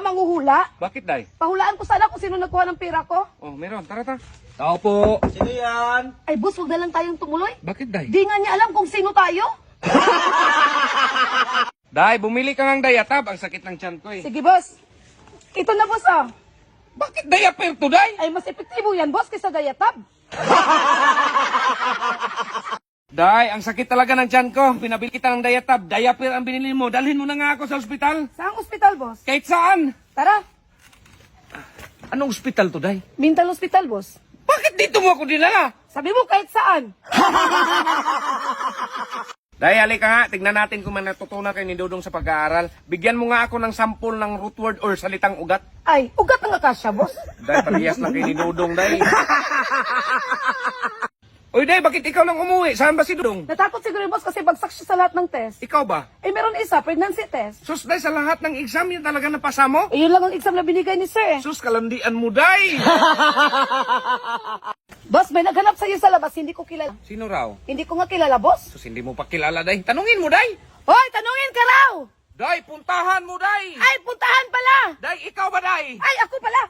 manguhula. Bakit, day? Pahulaan ko sana kung sino nagkuha ng pera ko. Oh, meron. Tara, tara. Tao po. Sino yan? Ay, boss, huwag na lang tayong tumuloy. Bakit, day? Di nga niya alam kung sino tayo. Day, bumili ka ng Dayatab. Ang sakit ng tiyan ko eh. Sige, boss. Ito na, boss, ah. Bakit Dayapir to, day? Ay, mas epektibo yan, boss, kaysa Dayatab. Day, ang sakit talaga ng tiyan ko. Pinabili kita ng Dayatab. Dayapir ang binili mo. Dalhin mo na nga ako sa ospital. Saang ospital, boss? Kahit saan. Tara, Anong ospital to, day? mental hospital, boss. Bakit dito mo ako dinala? Sabi mo kahit saan. Day, halika nga. Tignan natin kung may natutunan kayo ni Dodong sa pag-aaral. Bigyan mo nga ako ng sample ng root word or salitang ugat. Ay, ugat ang akasya, boss. Day, parehas lang kayo ni Dodong, day. Uy, day, bakit ikaw lang umuwi? Saan ba si Dodong? Natakot siguro yung boss kasi bagsak siya sa lahat ng test. Ikaw ba? Eh, meron isa, pregnancy test. Sus, day, sa lahat ng exam, yun talaga napasa mo? Eh, yun lang ang exam na binigay ni sir. Sus, kalandian mo, day. Boss, may naghanap sa'yo sa labas, hindi ko kilala. Sino raw? Hindi ko nga kilala, boss. Sus, hindi mo pa kilala, day. Tanungin mo, day. Hoy, tanungin ka raw! Day, puntahan mo, day. Ay, puntahan pala! Day, ikaw ba, day? Ay, ako pala!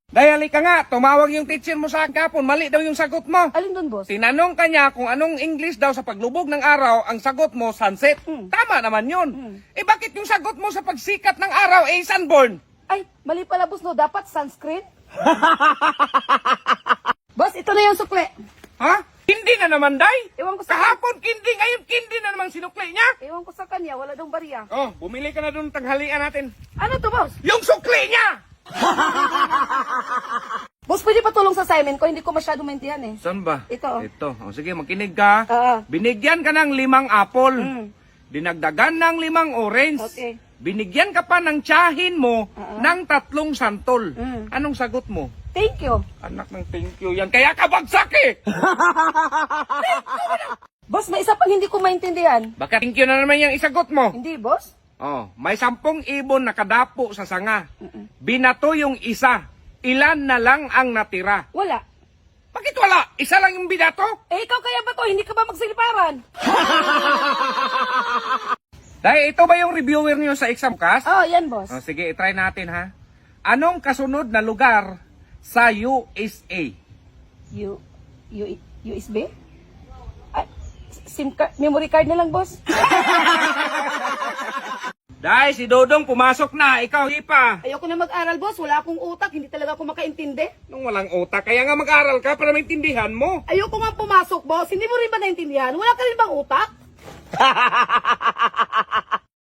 Day, halika nga. Tumawag yung teacher mo sa akin kapon. Mali daw yung sagot mo. Alin doon, boss? Tinanong ka niya kung anong English daw sa paglubog ng araw, ang sagot mo, sunset. Tama naman yun. Eh bakit yung sagot mo sa pagsikat ng araw, eh sunburn? Ay, mali pala, boss, no? Dapat sunscreen? Boss, ito na yung sukle. Ha? Hindi na naman, day. Ewan ko sa... Kahapon kindi, ngayon kindi na naman sinukli niya. Ewan ko sa kanya, wala daw bariya. Oh, bumili ka na doon tanghalian natin. Ano to, boss? Yung sukli niya! Boss, pwede pa tulong sa assignment ko, hindi ko masyado maintindihan eh. Saan ba? Ito. Ito. O, sige, makinig ka. Binigyan ka ng 5 apple. Dinagdagan ng 5 orange. Okay. Binigyan ka pa ng tiyahin mo ng 3 santol. Anong sagot mo? Thank you. Anak ng thank you yan. Kaya ka bagsak eh! Boss, may isa pang hindi ko maintindihan. Baka thank you na naman yung isagot mo. Hindi, boss? Oh, may 10 ibon nakadapo sa sanga. Binato yung isa. Ilan na lang ang natira? Wala. Bakit wala? Isa lang yung binato? Eh, ikaw kaya ba to? Hindi ka ba magsiliparan? Dahil ito ba yung reviewer niyo sa exam class? Oh, yan, boss. Oh, sige, try natin ha. Anong kasunod na lugar sa USA? USB? Ay, SIM card, memory card na lang, boss. Dahil si Dodong pumasok na, ikaw di pa. Ayoko na mag-aral, boss. Wala akong utak. Hindi talaga ako makaintindi. Nung walang utak, kaya nga mag-aral ka para maintindihan mo. Ayoko nga pumasok, boss. Hindi mo rin ba naintindihan? Wala ka rin bang utak?